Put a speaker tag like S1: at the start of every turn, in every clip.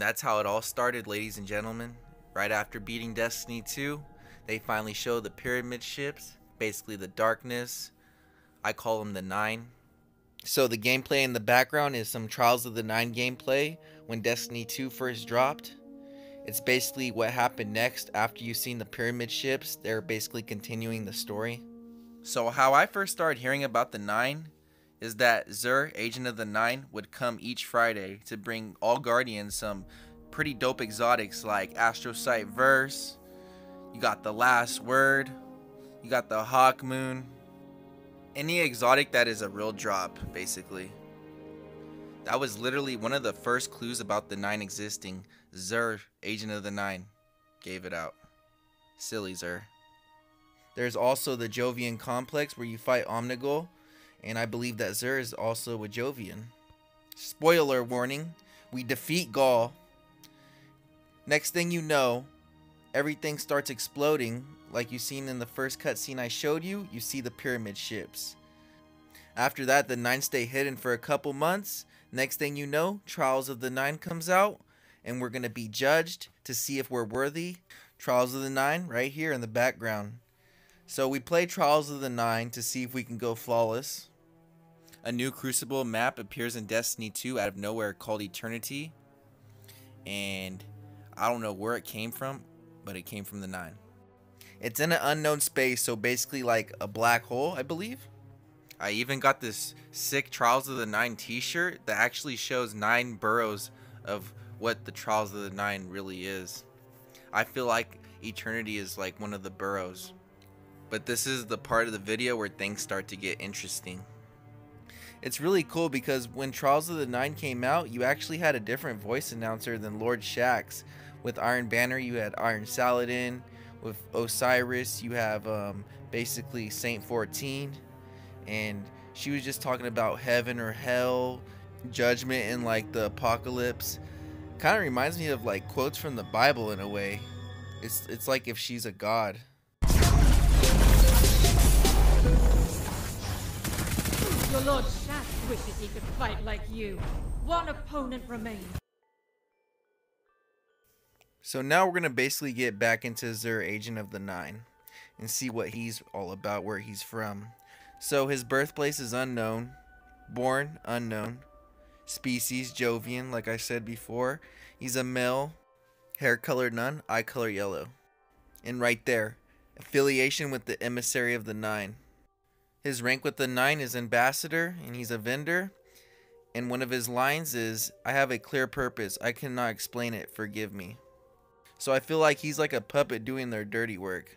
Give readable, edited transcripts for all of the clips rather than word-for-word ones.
S1: that's how it all started, ladies and gentlemen. Right after beating Destiny 2, they finally show the pyramid ships, basically the darkness. I call them the Nine. So the gameplay in the background is some Trials of the Nine gameplay when Destiny 2 first dropped. It's basically what happened next after you've seen the pyramid ships. They're basically continuing the story. So how I first started hearing about the Nine is that Xur, Agent of the Nine, would come each Friday to bring all Guardians some pretty dope exotics like Astrocyte Verse, you got the Last Word, you got the Hawk Moon, any exotic that is a real drop, basically. That was literally one of the first clues about the Nine existing. Xur, Agent of the Nine, gave it out. Silly Xur. There's also the Jovian complex where you fight Omnigul, and I believe that Xur is also a Jovian. Spoiler warning, we defeat Gaul. Next thing you know, everything starts exploding. Like you seen in the first cutscene I showed you, you see the pyramid ships. After that, the Nine stay hidden for a couple months. Next thing you know, Trials of the Nine comes out, and we're going to be judged to see if we're worthy. Trials of the Nine right here in the background. So we play Trials of the Nine to see if we can go flawless. A new Crucible map appears in Destiny 2 out of nowhere called Eternity. And I don't know where it came from, but it came from the Nine. It's in an unknown space, so basically like a black hole, I believe. I even got this sick Trials of the Nine t-shirt that actually shows 9 boroughs of what the Trials of the Nine really is. I feel like Eternity is like one of the boroughs. But this is the part of the video where things start to get interesting. It's really cool because when Trials of the Nine came out, you actually had a different voice announcer than Lord Shaxx. With Iron Banner, you had Iron Saladin. With Osiris, you have basically Saint 14. And she was just talking about heaven or hell, judgment, and like the apocalypse. Kind of reminds me of like quotes from the Bible in a way. It's like if she's a god.
S2: Your Lord Shaxx wishes he could fight like you. One opponent remains.
S1: So now we're going to basically get back into Xur, Agent of the Nine, and see what he's all about, where he's from. So his birthplace is unknown, born unknown, species Jovian, like I said before. He's a male, hair color none, eye color yellow. And right there, affiliation with the Emissary of the Nine. His rank with the Nine is Ambassador, and he's a vendor. And one of his lines is, "I have a clear purpose. I cannot explain it. Forgive me." So I feel like he's like a puppet doing their dirty work.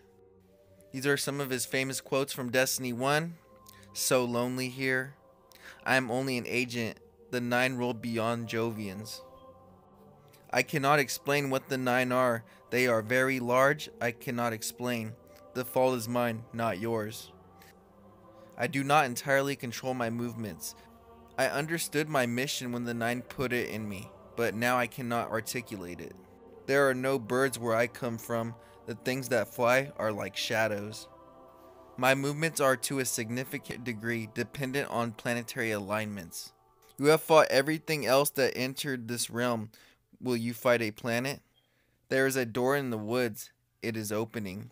S1: These are some of his famous quotes from Destiny 1. "So lonely here. I am only an agent. The Nine rule beyond Jovians. I cannot explain what the Nine are. They are very large. I cannot explain. The fault is mine, not yours. I do not entirely control my movements. I understood my mission when the Nine put it in me, but now I cannot articulate it. There are no birds where I come from. The things that fly are like shadows. My movements are to a significant degree dependent on planetary alignments. You have fought everything else that entered this realm. Will you fight a planet? There is a door in the woods. It is opening.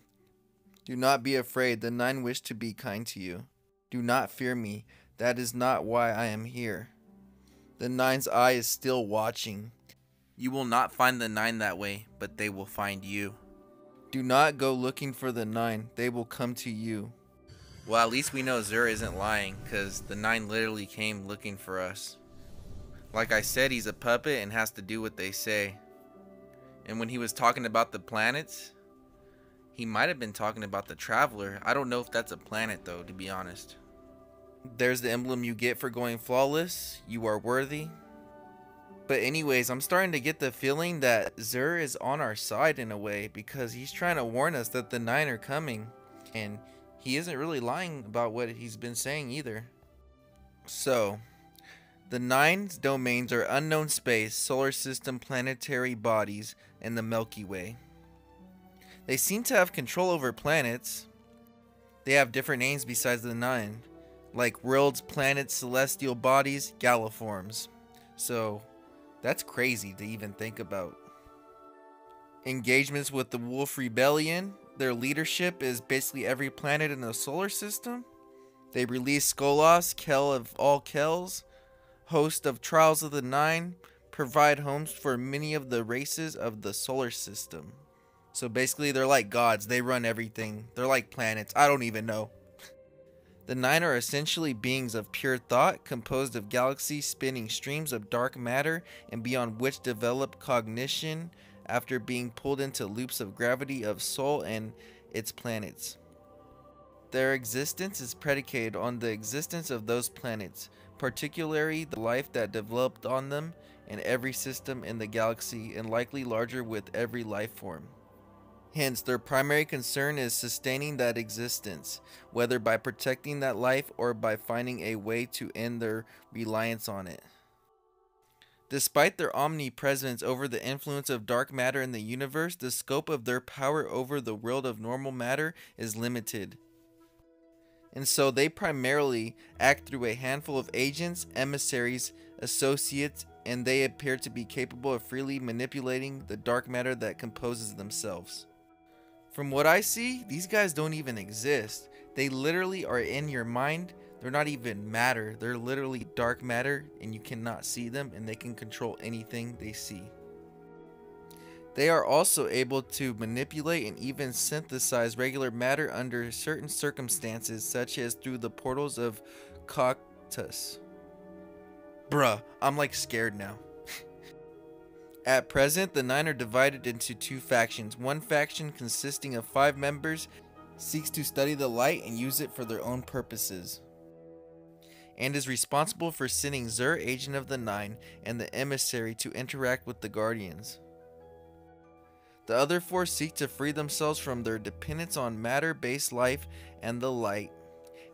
S1: Do not be afraid. The Nine wish to be kind to you. Do not fear me. That is not why I am here. The Nine's eye is still watching. You will not find the Nine that way, but they will find you. Do not go looking for the Nine. They will come to you." Well, at least we know Xur isn't lying, because the Nine literally came looking for us. Like I said, he's a puppet and has to do what they say. And when he was talking about the planets, he might have been talking about the Traveler. I don't know if that's a planet though, to be honest. There's the emblem you get for going flawless. You are worthy. But anyways, I'm starting to get the feeling that Xur is on our side in a way, because he's trying to warn us that the Nine are coming. And he isn't really lying about what he's been saying either. So, the Nine's domains are unknown space, solar system, planetary bodies, and the Milky Way. They seem to have control over planets. They have different names besides the Nine, like worlds, planets, celestial bodies, galliforms. So, That's crazy to even think about. Engagements with the Wolf Rebellion. Their leadership is basically every planet in the solar system. They release Skolas, Kel of all Kels, host of Trials of the Nine, provide homes for many of the races of the solar system. So basically they're like gods, they run everything. They're like planets, I don't even know. The Nine are essentially beings of pure thought, composed of galaxies spinning streams of dark matter and beyond which develop cognition after being pulled into loops of gravity of Sol and its planets. Their existence is predicated on the existence of those planets, particularly the life that developed on them and every system in the galaxy, and likely larger with every life form. Hence, their primary concern is sustaining that existence, whether by protecting that life or by finding a way to end their reliance on it. Despite their omnipresence over the influence of dark matter in the universe, the scope of their power over the world of normal matter is limited. And so they primarily act through a handful of agents, emissaries, associates, and they appear to be capable of freely manipulating the dark matter that composes themselves. From what I see, these guys don't even exist. They literally are in your mind. They're not even matter. They're literally dark matter, and you cannot see them, and they can control anything they see. They are also able to manipulate and even synthesize regular matter under certain circumstances, such as through the portals of Coctus. Bruh, I'm like scared now. At present, the Nine are divided into two factions. One faction, consisting of 5 members, seeks to study the light and use it for their own purposes, and is responsible for sending Xur, Agent of the Nine, and the Emissary to interact with the Guardians. The other 4 seek to free themselves from their dependence on matter-based life and the light,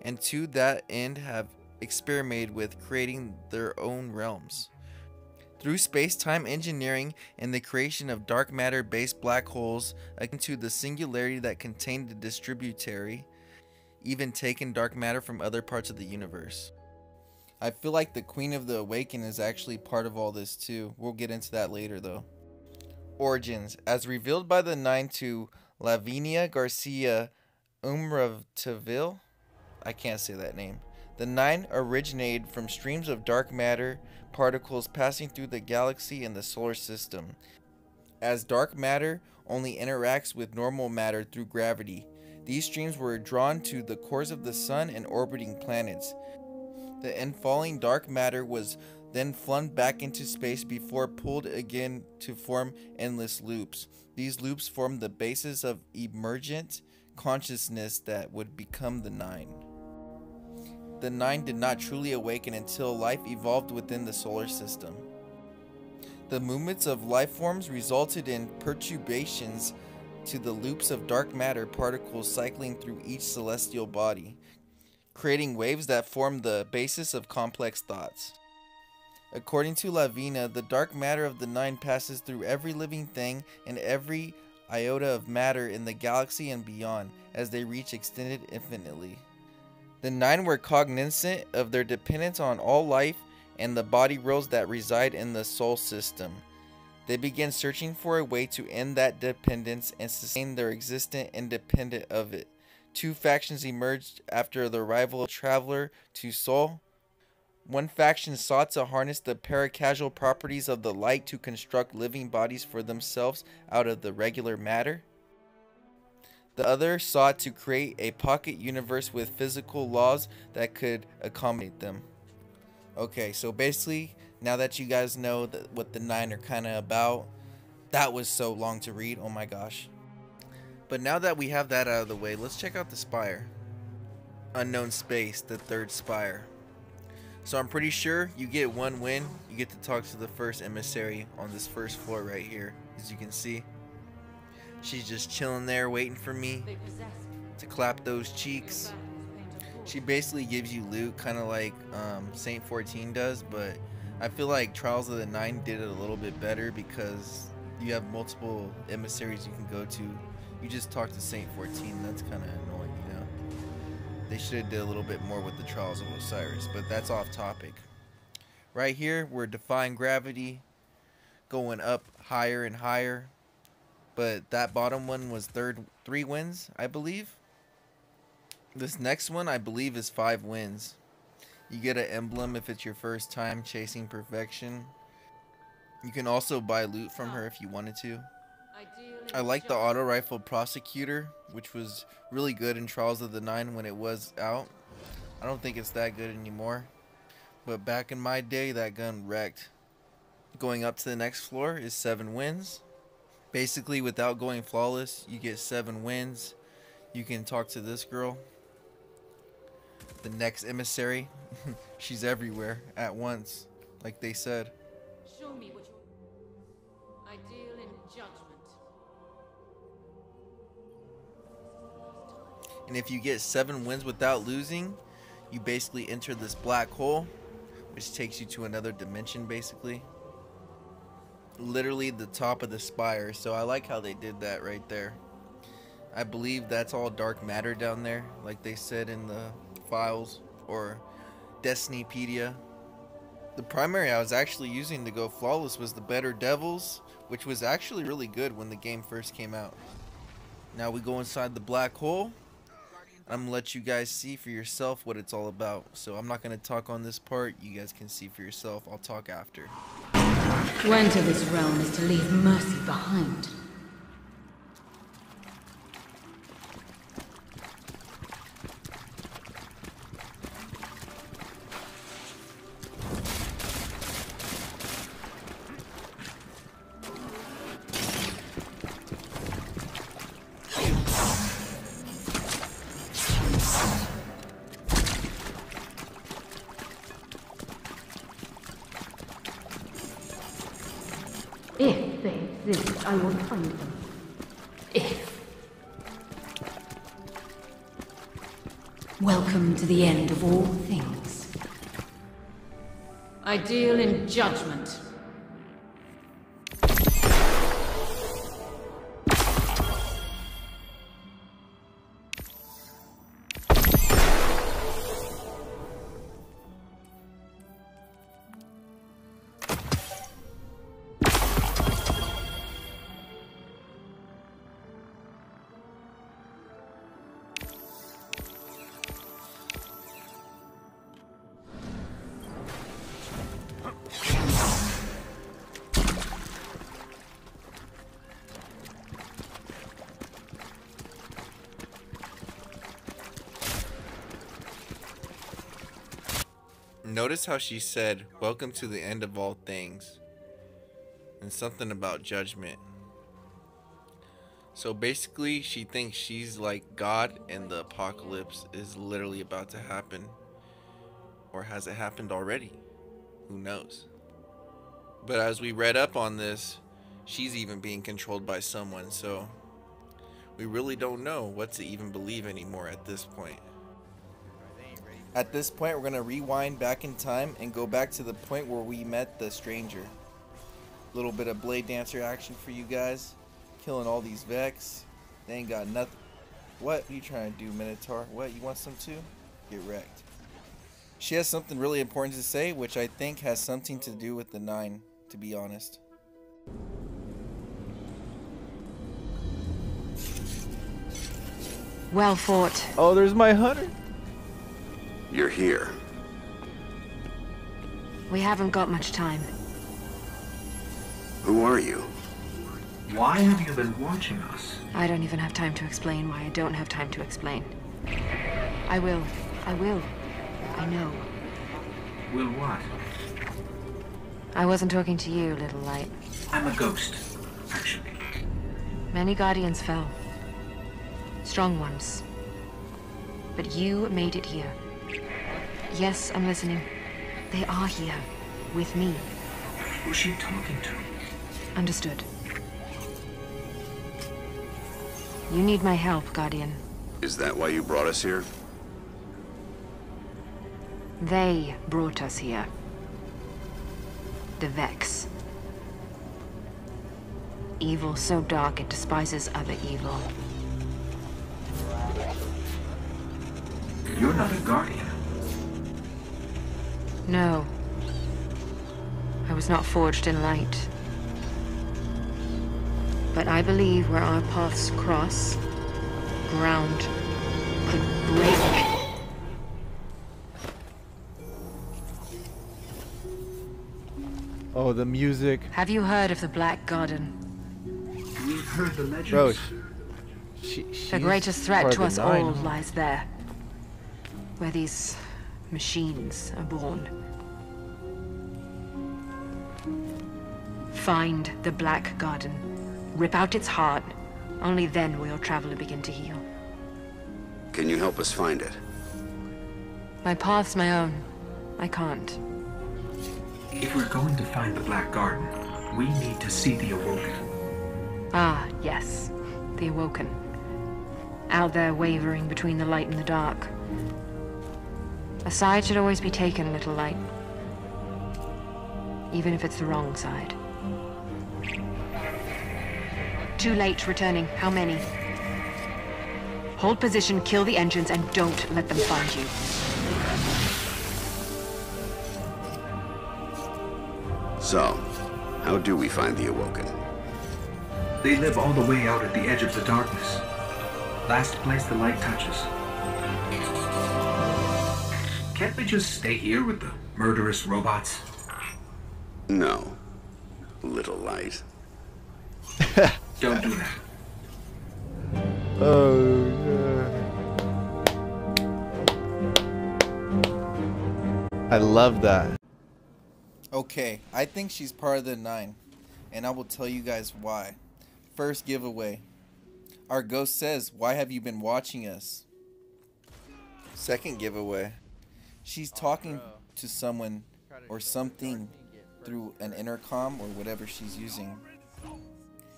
S1: and to that end have experimented with creating their own realms. Through space-time engineering and the creation of dark matter-based black holes akin to the singularity that contained the distributary, even taken dark matter from other parts of the universe. I feel like the Queen of the Awakened is actually part of all this too. We'll get into that later though. Origins. As revealed by the Nine to Lavinia Garcia Umravtaville, I can't say that name. The Nine originated from streams of dark matter particles passing through the galaxy and the solar system. As dark matter only interacts with normal matter through gravity, these streams were drawn to the cores of the sun and orbiting planets. The infalling dark matter was then flung back into space before pulled again to form endless loops. These loops formed the basis of emergent consciousness that would become the Nine. The Nine did not truly awaken until life evolved within the solar system. The movements of life forms resulted in perturbations to the loops of dark matter particles cycling through each celestial body, creating waves that form the basis of complex thoughts. According to Lavina, the dark matter of the Nine passes through every living thing and every iota of matter in the galaxy and beyond, as they reach extended infinitely. The Nine were cognizant of their dependence on all life and the body worlds that reside in the Sol system. They began searching for a way to end that dependence and sustain their existence independent of it. 2 factions emerged after the arrival of Traveler to Sol. One faction sought to harness the paracausal properties of the light to construct living bodies for themselves out of the regular matter. The other sought to create a pocket universe with physical laws that could accommodate them. Okay, so basically, now that you guys know what the Nine are kind of about, that was so long to read, oh my gosh. But now that we have that out of the way, let's check out the Spire. Unknown Space, the 3rd Spire. So I'm pretty sure you get 1 win, you get to talk to the first emissary on this first floor right here, as you can see. She's just chilling there waiting for me to clap those cheeks. She basically gives you loot, kind of like Saint 14 does, but I feel like Trials of the Nine did it a little bit better because you have multiple emissaries you can go to. You just talk to Saint 14, that's kind of annoying, you know. They should have did a little bit more with the Trials of Osiris, but that's off topic. Right here, we're defying gravity. going up higher and higher. But that bottom one was 3 wins, I believe. This next one, I believe, is 5 wins. You get an emblem if it's your first time chasing perfection. You can also buy loot from her if you wanted to. I like the auto rifle prosecutor, which was really good in Trials of the Nine when it was out. I don't think it's that good anymore, but back in my day that gun wrecked. Going up to the next floor is 7 wins. Basically, without going flawless, you get 7 wins. You can talk to this girl, the next emissary. She's everywhere at once, like they said.
S2: Show me what I deal in judgment.
S1: And if you get 7 wins without losing, you basically enter this black hole, which takes you to another dimension, basically. Literally the top of the Spire. So I like how they did that right there. I believe that's all dark matter down there, like they said in the files or Destinypedia. The primary I was actually using to go flawless was the Better Devils, which was actually really good when the game first came out. Now we go inside the black hole. I'm gonna let you guys see for yourself what it's all about. So I'm not gonna talk on this part. You guys can see for yourself. I'll talk after.
S2: To enter this realm is to leave mercy behind. If they exist, I will find them. If. Welcome to the end of all things. I deal in judgment.
S1: Notice how she said, "Welcome to the end of all things," and something about judgment. So basically, she thinks she's like God and the apocalypse is literally about to happen. Or has it happened already? Who knows? But as we read up on this, she's even being controlled by someone, so we really don't know what to even believe anymore at this point. At this point, we're going to rewind back in time and go back to the point where we met the stranger. A little bit of Blade Dancer action for you guys. Killing all these Vex. They ain't got nothing. What are you trying to do, Minotaur? What, you want some too? Get wrecked. She has something really important to say, which I think has something to do with the 9, to be honest.
S3: Well fought.
S1: Oh, there's my hunter.
S4: You're here.
S3: We haven't got much time.
S4: Who are you?
S5: Why have you been watching us?
S3: I don't even have time to explain why I don't have time to explain. I will. I will. I know.
S5: Will what?
S3: I wasn't talking to you, little light.
S5: I'm a ghost, actually.
S3: Many Guardians fell. Strong ones. But you made it here. Yes, I'm listening. They are here. With me.
S5: Who's she talking to?
S3: Understood. You need my help, Guardian.
S4: Is that why you brought us here?
S3: They brought us here. The Vex. Evil so dark it despises other evil.
S5: You're not a Guardian.
S3: No. I was not forged in light. But I believe where our paths cross, ground could break.
S6: Oh, the music.
S3: Have you heard of the Black Garden?
S5: We've heard the legends.
S6: Bro,
S3: The greatest threat to us all lies there. Where these machines are born. Find the Black Garden. Rip out its heart. Only then will your traveler begin to heal.
S4: Can you help us find it?
S3: My path's my own. I can't.
S5: If we're going to find the Black Garden, we need to see the Awoken.
S3: Ah, yes. The Awoken. Out there wavering between the light and the dark. A side should always be taken, little light. Even if it's the wrong side. Too late returning. How many? Hold position, kill the engines, and don't let them find you.
S4: So, how do we find the Awoken?
S5: They live all the way out at the edge of the darkness. Last place the light touches. Can't we just stay here with the murderous robots?
S4: No. Little light.
S5: Don't do that.
S6: Oh, yeah. I love that.
S1: Okay, I think she's part of the 9, and I will tell you guys why. First giveaway. Our ghost says, "Why have you been watching us?" Second giveaway. She's talking to someone or something through an intercom or whatever she's using.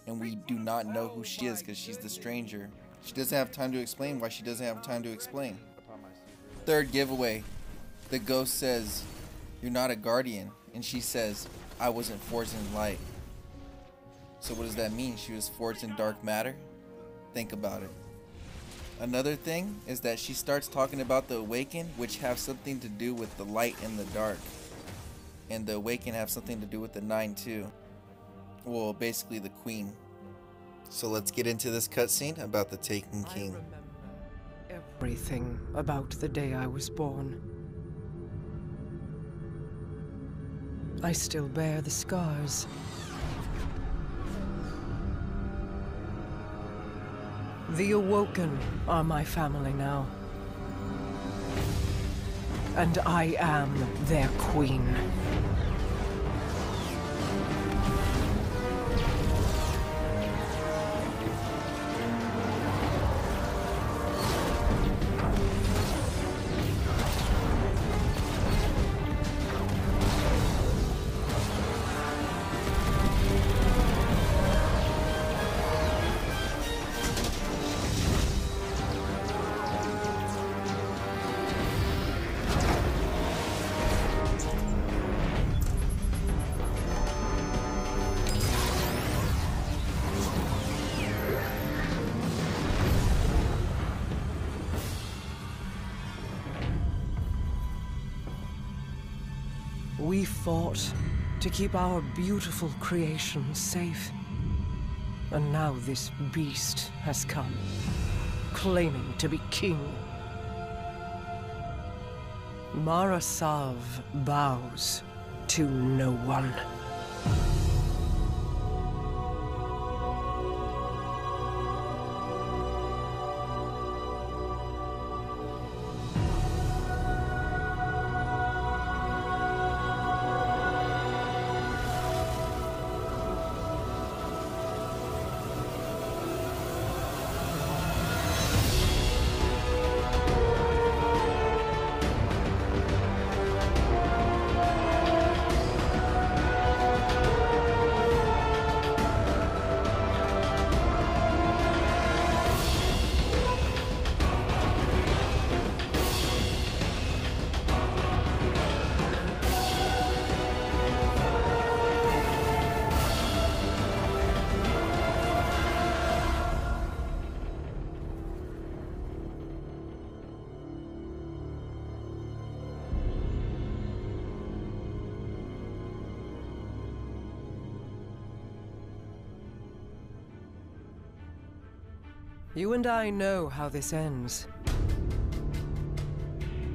S1: And we do not know who she is because she's the stranger. She doesn't have time to explain why she doesn't have time to explain. Third giveaway. The ghost says, "You're not a guardian." And she says, "I wasn't forged in light." So what does that mean? She was forged in dark matter? Think about it. Another thing is that she starts talking about the Awaken, which have something to do with the light and the dark. And the Awaken have something to do with the 9 too. Well, basically the Queen. So let's get into this cutscene about the Taken King.
S7: Everything about the day I was born. I still bear the scars. The Awoken are my family now. And I am their queen. We fought to keep our beautiful creation safe. And now this beast has come, claiming to be king. Mara Sav bows to no one. You and I know how this ends.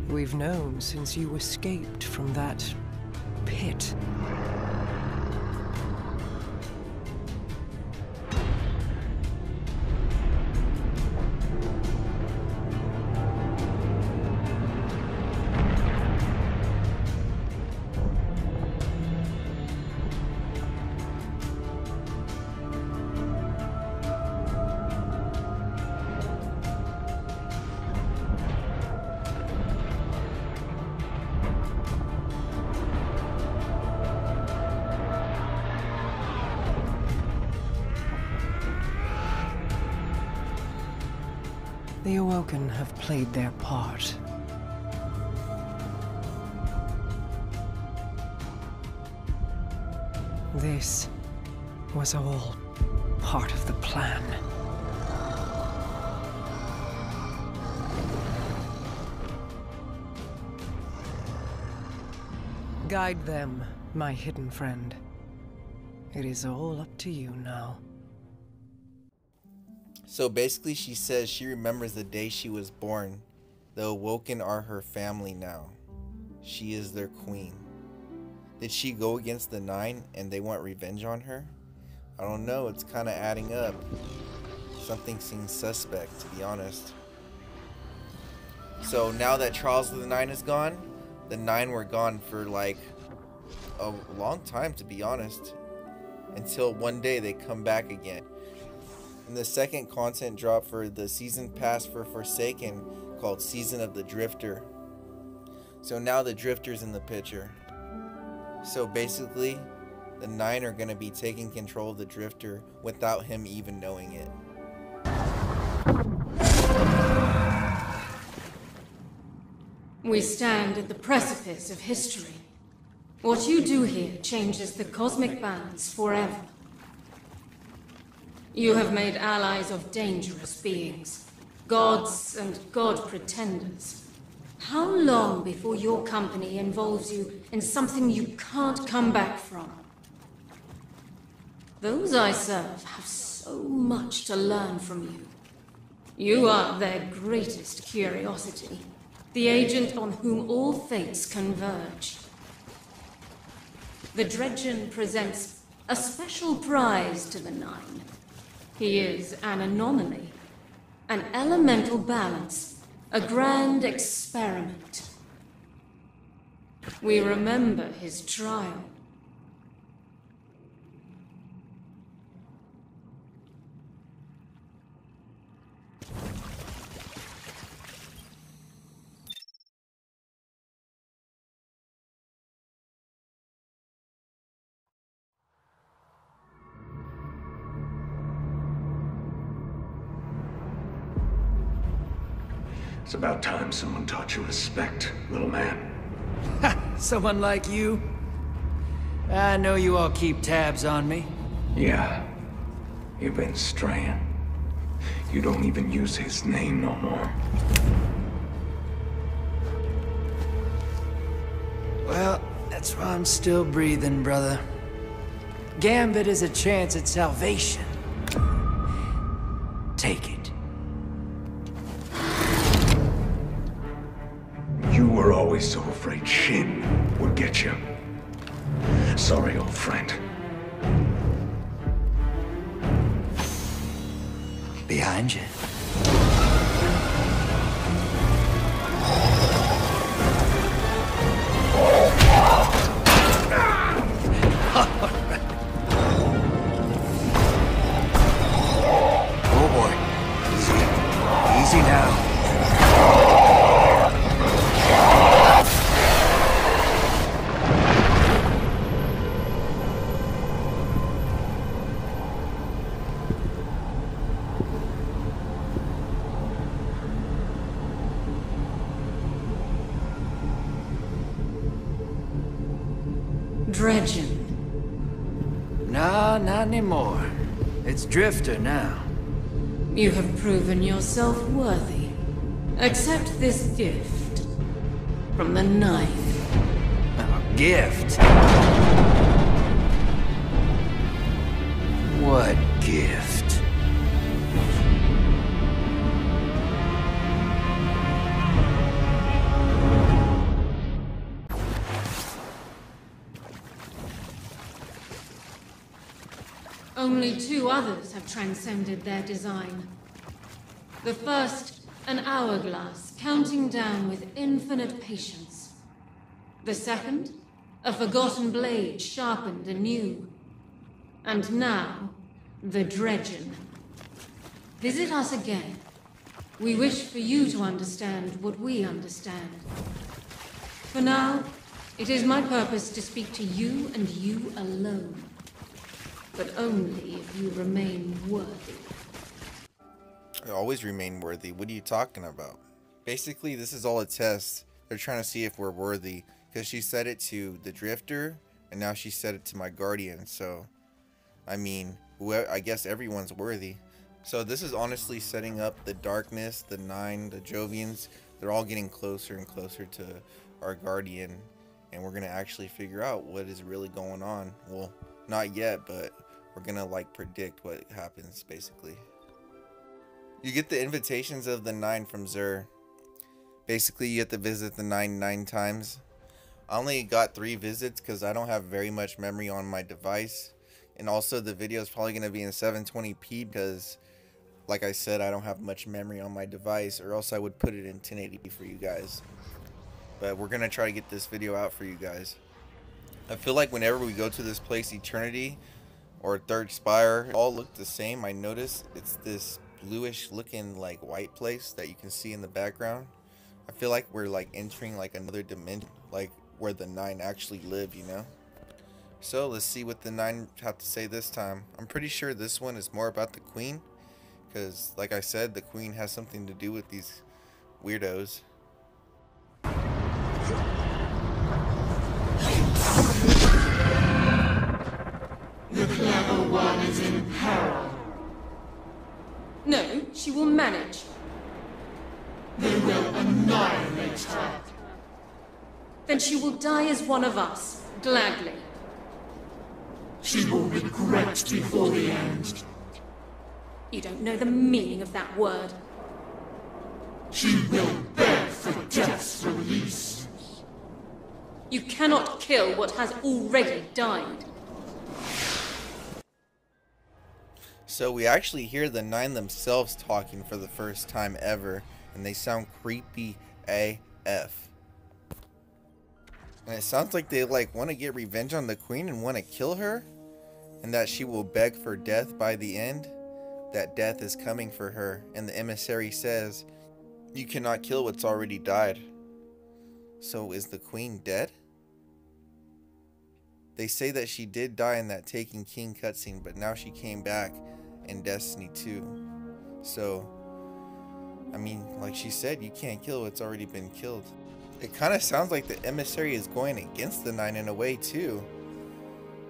S7: We've known since you escaped from that pit. The Awoken have played their part. This was all part of the plan. Guide them, my hidden friend. It is all up to you now.
S1: So basically she says she remembers the day she was born. The Awoken are her family now. She is their queen. Did she go against the Nine and they want revenge on her? I don't know, it's kind of adding up. Something seems suspect, to be honest. So now that Trials of the Nine is gone, the Nine were gone for like a long time, to be honest. Until one day they come back again. And the second content drop for the season pass for Forsaken called Season of the Drifter. So now the Drifter's in the picture. So basically, the Nine are going to be taking control of the Drifter without him even knowing it.
S2: We stand at the precipice of history. What you do here changes the cosmic balance forever. You have made allies of dangerous beings, gods and god pretenders. How long before your company involves you in something you can't come back from? Those I serve have so much to learn from you. You are their greatest curiosity, the agent on whom all fates converge. The Judgement presents a special prize to the Nine. He is an anomaly, an elemental balance, a grand experiment. We remember his trial.
S8: It's about time someone taught you respect, little man.
S9: Ha! Someone like you? I know you all keep tabs on me.
S8: Yeah. You've been straying. You don't even use his name no more.
S9: Well, that's why I'm still breathing, brother. Gambit is a chance at salvation. Take it.
S8: You were always so afraid Shin would get you. Sorry, old friend.
S9: Behind you. Oh boy. Easy. Easy now.
S2: Dredgen.
S9: No, not anymore. It's Drifter now.
S2: You have proven yourself worthy. Accept this gift from the Nine.
S9: A gift? What gift?
S2: Only 2 others have transcended their design. The first, an hourglass counting down with infinite patience. The second, a forgotten blade sharpened anew. And now, the Dredgen. Visit us again. We wish for you to understand what we understand. For now, it is my purpose to speak to you and you alone. But only if you remain worthy.
S1: I always remain worthy. What are you talking about? Basically, this is all a test. They're trying to see if we're worthy. Because she said it to the Drifter, and now she said it to my Guardian. So, I mean, I guess everyone's worthy. So this is honestly setting up the Darkness, the Nine, the Jovians. They're all getting closer and closer to our Guardian. And we're going to actually figure out what is really going on. Well, not yet, but we're going to like predict what happens, basically. You get the invitations of the 9 from Xur. Basically, you have to visit the 9 times. I only got 3 visits because I don't have very much memory on my device. And also the video is probably going to be in 720p because, like I said, I don't have much memory on my device, or else I would put it in 1080p for you guys. But we're going to try to get this video out for you guys. I feel like whenever we go to this place, Eternity or Third Spire, all look the same. I noticed it's this bluish looking like white place that you can see in the background. I feel like we're like entering like another dimension, like where the 9 actually live, you know? So let's see what the 9 have to say this time. I'm pretty sure this one is more about the Queen, because like I said, the Queen has something to do with these weirdos.
S2: The clever one is in peril. No, she will manage. They will annihilate her. Then she will die as one of us, gladly.
S10: She will regret before the end.
S2: You don't know the meaning of that word.
S10: She will beg for death's release.
S2: You cannot kill what has already died.
S1: So we actually hear the 9 themselves talking for the first time ever, and they sound creepy AF. And it sounds like they like want to get revenge on the Queen and want to kill her, and that she will beg for death by the end, that death is coming for her. And the emissary says, you cannot kill what's already died. So is the Queen dead? They say that she did die in that Taken King cutscene, but now she came back in Destiny 2. So, I mean, like she said, you can't kill what's already been killed. It kind of sounds like the emissary is going against the 9 in a way too.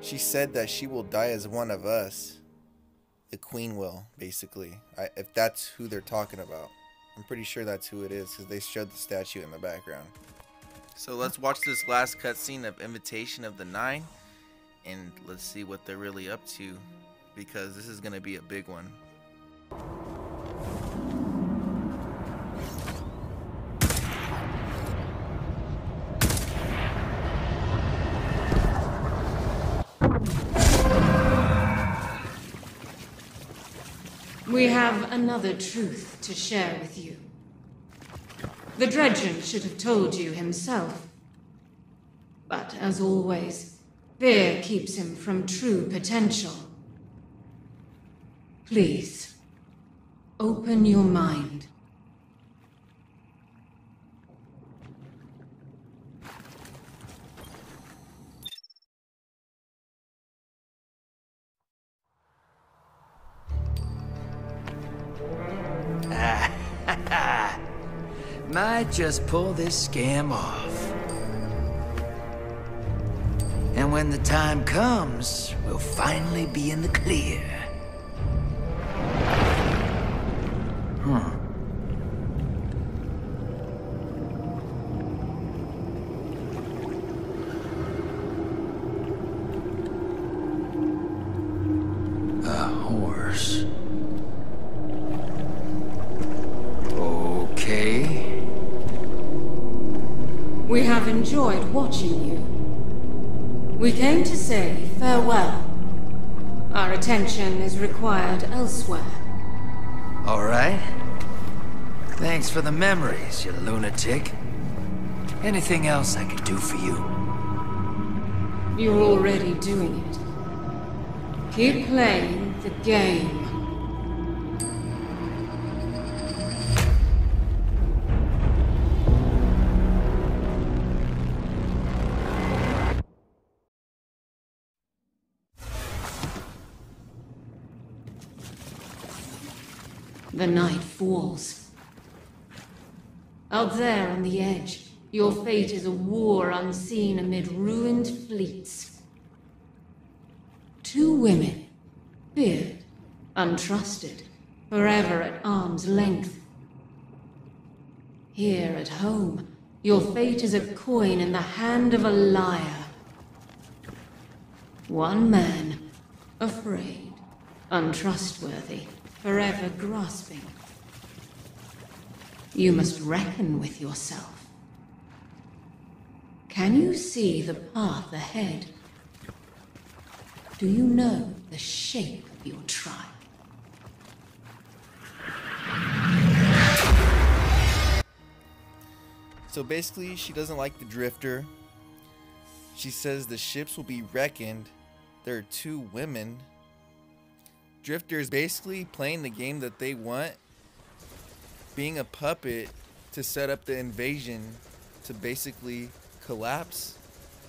S1: She said that she will die as one of us. The Queen will, basically. If that's who they're talking about. I'm pretty sure that's who it is, because they showed the statue in the background. So let's watch this last cutscene of Invitation of the 9. And let's see what they're really up to, because this is going to be a big one.
S2: We have another truth to share with you. The Dredgen should have told you himself. But as always, fear keeps him from true potential. Please, open your mind.
S9: Might just pull this scam off. And when the time comes, we'll finally be in the clear. A horse. Okay.
S2: We have enjoyed watching you. We came to say farewell. Our attention is required elsewhere.
S9: All right. Thanks for the memories, you lunatic. Anything else I could do for you?
S2: You're already doing it. Keep playing the game. The night falls. Out there on the edge, your fate is a war unseen amid ruined fleets. Two women, feared, untrusted, forever at arm's length. Here at home, your fate is a coin in the hand of a liar. One man, afraid, untrustworthy, forever grasping. You must reckon with yourself. Can you see the path ahead? Do you know the shape of your tribe?
S1: So basically, she doesn't like the Drifter. She says the ships will be reckoned. There are two women. Drifter is basically playing the game that they want, being a puppet to set up the invasion to basically collapse,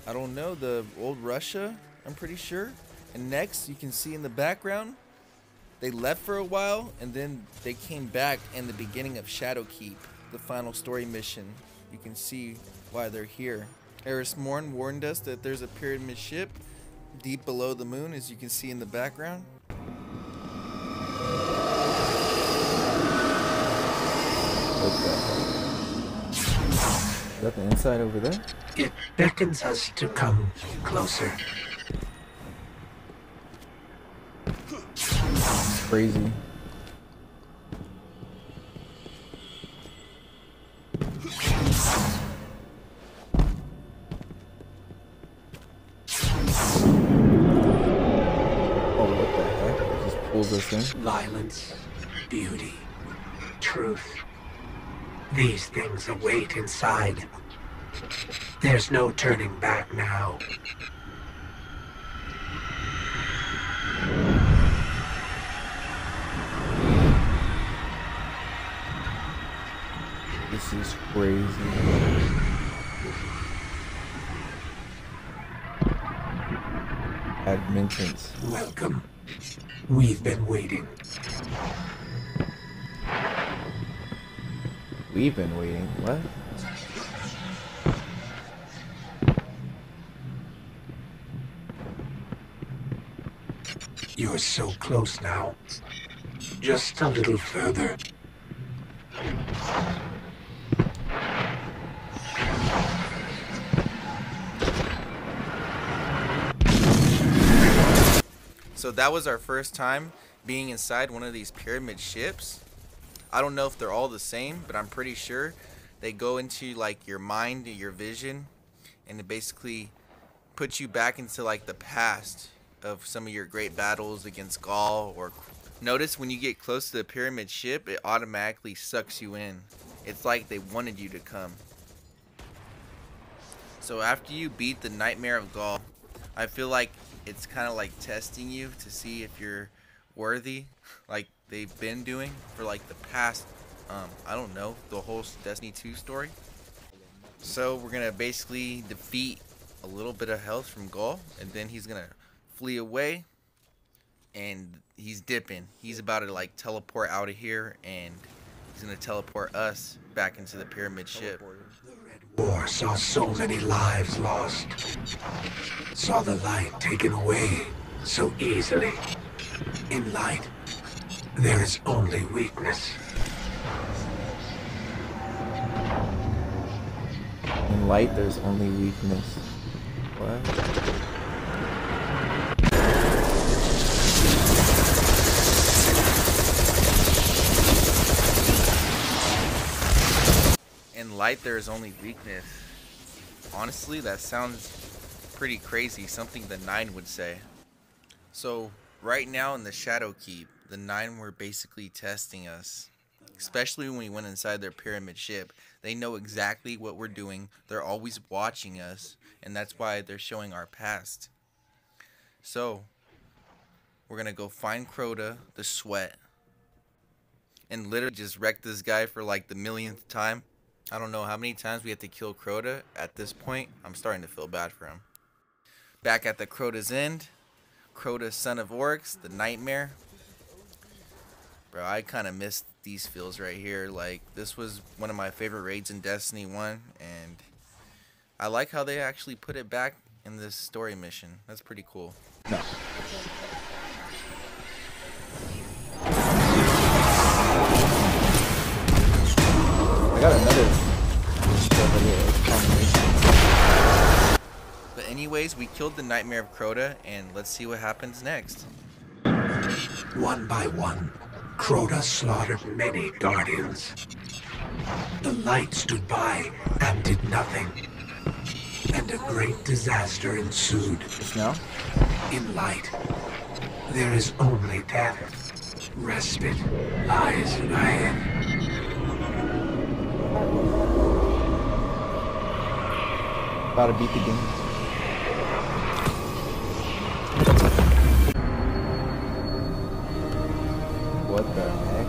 S1: I don't know, the old Russia, I'm pretty sure. And next, you can see in the background, they left for a while and then they came back in the beginning of Shadowkeep, the final story mission. You can see why they're here. Eris Morn warned us that there's a pyramid ship deep below the moon, as you can see in the background.
S6: Is that the inside over there?
S10: It beckons us to come closer.
S6: Crazy. Oh, what the heck? It just pulls us in.
S10: Violence, beauty, truth. These things await inside. There's no turning back now.
S6: This is crazy. Admittance.
S10: Welcome. We've been waiting.
S6: We've been waiting. What?
S10: You're so close now. Just a little further.
S1: So that was our first time being inside one of these pyramid ships. I don't know if they're all the same, but I'm pretty sure they go into like your mind, your vision, and it basically puts you back into like the past of some of your great battles against Gaul. Or notice when you get close to the pyramid ship, it automatically sucks you in. It's like they wanted you to come. So after you beat the Nightmare of Gaul, I feel like it's kind of like testing you to see if you're worthy, like they've been doing for like the past, I don't know, the whole Destiny 2 story. So we're gonna basically defeat a little bit of health from Gaul, and then he's gonna flee away, and he's dipping. He's about to like teleport out of here, and he's gonna teleport us back into the pyramid ship.
S10: War saw so many lives lost. Saw the light taken away so easily. In light, there is only weakness.
S6: In light, there's only weakness. What?
S1: In light, there is only weakness. Honestly, that sounds pretty crazy. Something the 9 would say. So Right now in the Shadow Keep, the Nine were basically testing us. Especially when we went inside their pyramid ship. They know exactly what we're doing. They're always watching us. And that's why they're showing our past. So, we're going to go find Crota, the Sweat. And literally just wreck this guy for like the millionth time. I don't know how many times we have to kill Crota. At this point, I'm starting to feel bad for him. Back at the Crota's End. Crota, son of Oryx, the Nightmare. Bro, I kind of missed these feels right here. Like, this was one of my favorite raids in Destiny 1. And I like how they actually put it back in this story mission. That's pretty cool.
S6: No. I got another.
S1: But anyways, we killed the Nightmare of Crota, and let's see what happens next.
S10: One by one, Crota slaughtered many guardians. The light stood by and did nothing. And a great disaster ensued.
S6: Just now?
S10: In light, there is only death. Respite lies ahead.
S6: About to beat the game. What the heck?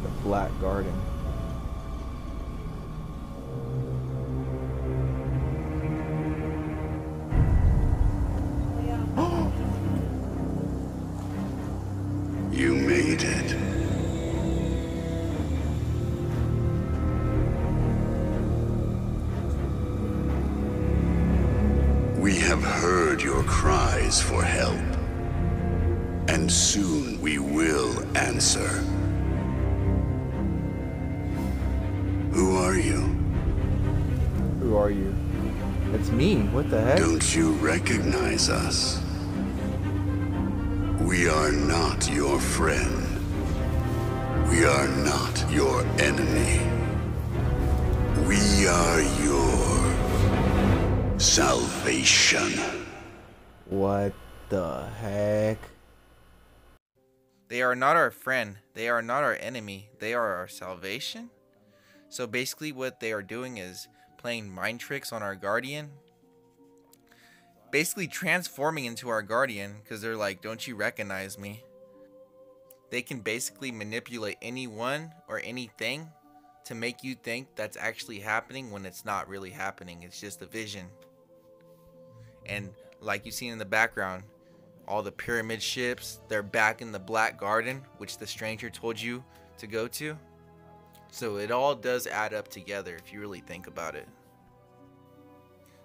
S6: The Black Garden.
S4: You made it. We have heard your cries for help, and soon we will answer. Who are you?
S6: Who are you? It's me. What the heck?
S4: Don't you recognize us? We are not your friend. We are not your enemy. We are your salvation.
S6: What the heck?
S1: They are not our friend. They are not our enemy. They are our salvation. So basically what they are doing is playing mind tricks on our Guardian. Basically transforming into our Guardian because they're like, don't you recognize me? They can basically manipulate anyone or anything to make you think that's actually happening when it's not really happening. It's just a vision. And like you've seen in the background, all the pyramid ships, they're back in the Black Garden, which the stranger told you to go to. So it all does add up together if you really think about it.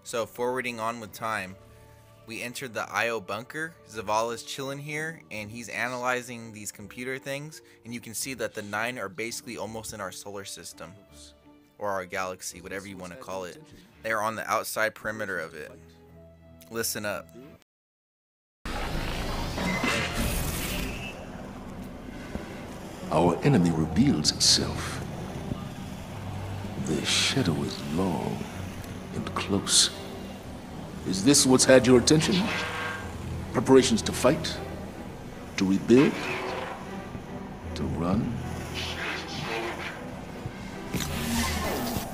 S1: So forwarding on with time, we entered the IO bunker. Zavala's chilling here and he's analyzing these computer things, and you can see that the 9 are basically almost in our solar system or our galaxy, whatever you want to call it. They are on the outside perimeter of it. Listen up.
S8: Our enemy reveals itself. The shadow is long and close. Is this what's had your attention? Preparations to fight? To rebuild? To run?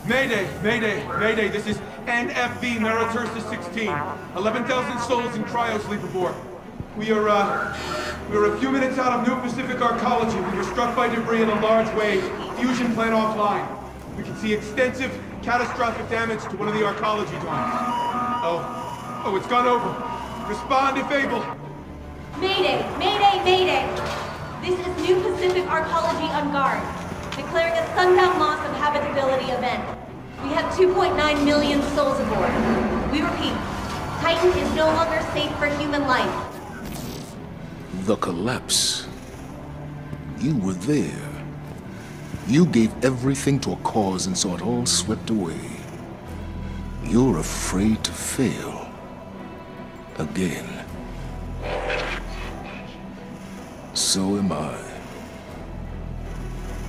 S11: Mayday! Mayday! Mayday! This is NFV Neurotursis 16. 11,000 souls in cryo-sleep aboard. We're a few minutes out of New Pacific Arcology. We were struck by debris in a large wave. Fusion plant offline. We can see extensive, catastrophic damage to one of the Arcology domes. Oh, it's gone over. Respond if able.
S12: Mayday! Mayday! Mayday! This is New Pacific Arcology on guard. Declaring a sundown loss of habitability event. We have 2.9 million souls aboard. We repeat, Titan is no longer safe for human life.
S8: The collapse. You were there. You gave everything to a cause and saw it all swept away. You're afraid to fail. Again. So am I.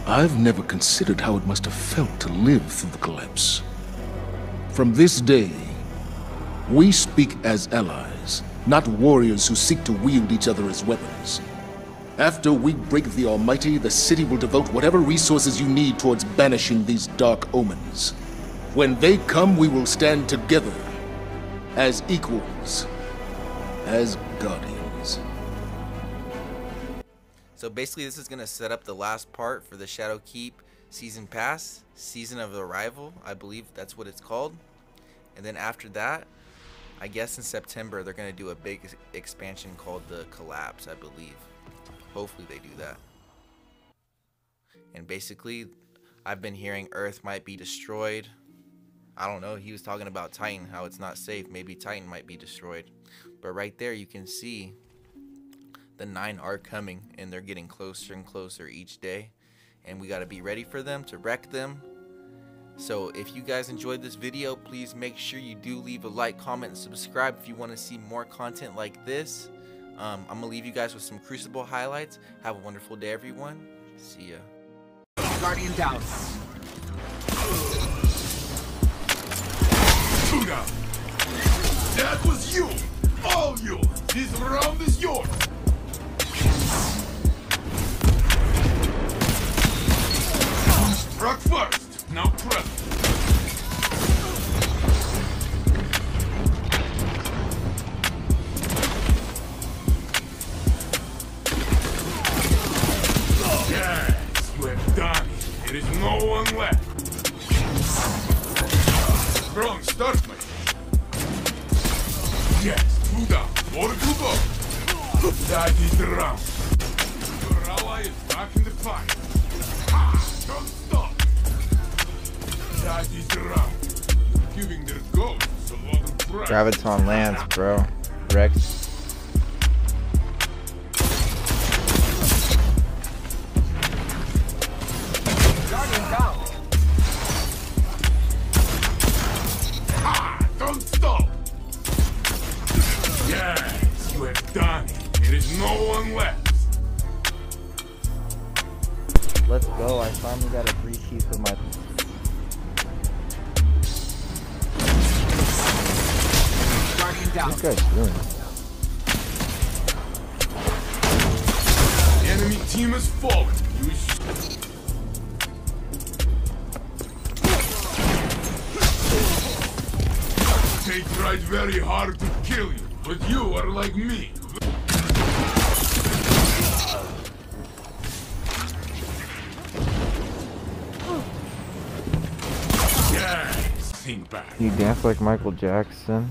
S8: I've never considered how it must have felt to live through the collapse. From this day, we speak as allies, not warriors who seek to wield each other as weapons. After we break the Almighty, the city will devote whatever resources you need towards banishing these dark omens. When they come, we will stand together, as equals, as guardians.
S1: So basically this is going to set up the last part for the Shadowkeep Season Pass, Season of Arrival, I believe that's what it's called. And then after that, I guess in September, they're going to do a big expansion called the Collapse, I believe. Hopefully they do that. And basically, I've been hearing Earth might be destroyed. I don't know, he was talking about Titan, how it's not safe. Maybe Titan might be destroyed. But right there, you can see the 9 are coming, and they're getting closer and closer each day. And we got to be ready for them to wreck them. So if you guys enjoyed this video, please make sure you do leave a like, comment, and subscribe if you want to see more content like this. I'm going to leave you guys with some Crucible highlights. Have a wonderful day, everyone. See ya.
S13: Guardian down.
S11: That was you! All yours! This round is yours! Struck first, now press. Yes, you have done it. There is no one left. Strong start, mate. Yes, 2 down. More to go. That is the round. Your ally is back in the fight. Don't stop. That is the round. Giving their ghosts a lot of pride.
S6: Graviton lands, bro. Rex.
S13: Guardian down.
S11: Don't stop. Yes, you have done it. There is no one left.
S6: Let's go. I finally got a 3-piece for my...
S13: Guardian down.
S6: This guy's doing it.
S11: Enemy team has fallen. They tried very hard to kill you, but you are like me. Yes, think back.
S6: You dance like Michael Jackson.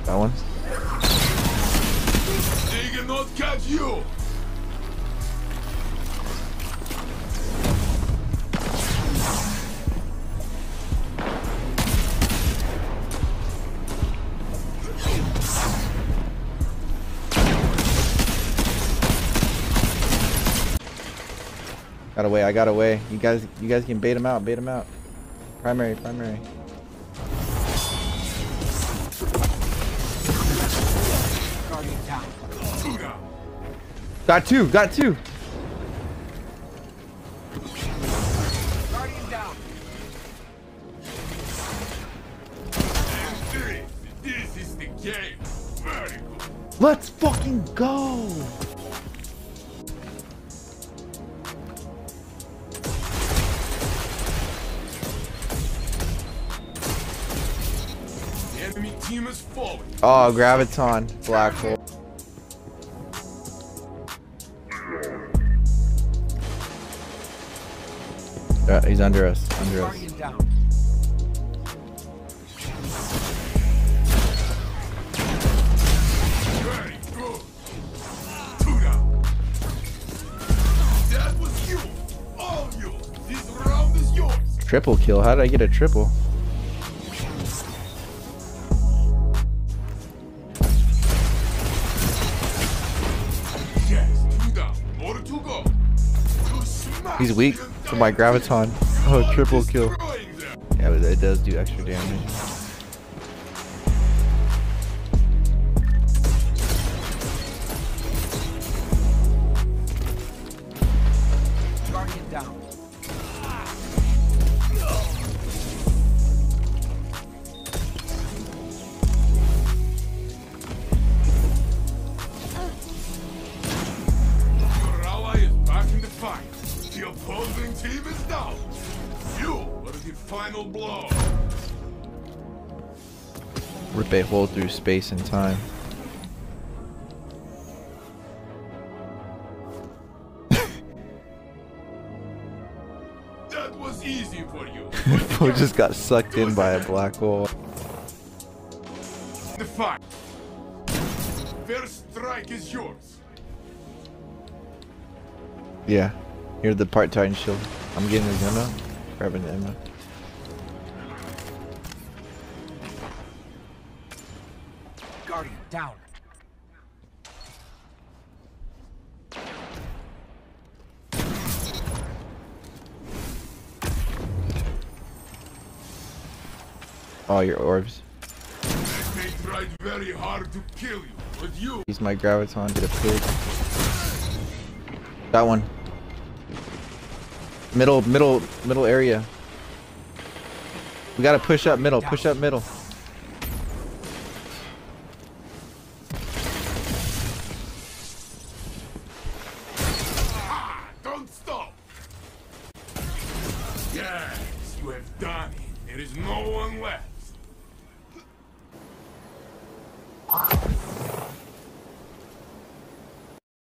S6: That one?
S11: They cannot catch you.
S6: Got away, I got away. You guys can bait him out, bait him out. Primary.
S13: Guardian down.
S6: Got two.
S13: Guardian down.
S11: And this is the game. Very good.
S6: Let's fucking go.
S11: Enemy team has fallen.
S6: Oh, Graviton, black hole. He's under us.
S13: Guardian down.
S11: Very good. 2 down. That was you. All yours. This round is yours.
S6: Triple kill. How did I get a triple?
S11: Yes, 2 down. More to go.
S6: He's weak for my Graviton. Oh, triple kill. Yeah, but it does do extra damage.
S14: Sleeve is down. You are the final blow.
S6: Rip a hole through space and time.
S14: That was easy for you.
S6: Fool just got sucked in by a black hole.
S14: The fight. First strike is yours.
S6: Yeah. Here's the part Titan shield. I'm getting the gun out. Grabbing the ammo.
S13: Guardian down.
S6: Oh, your orbs.
S14: They tried very hard to kill you, but you.
S6: Use my graviton, get a pig. That one. Middle area. We gotta push up middle, push up middle.
S14: Don't stop. Yes, you have done it. There is no one left.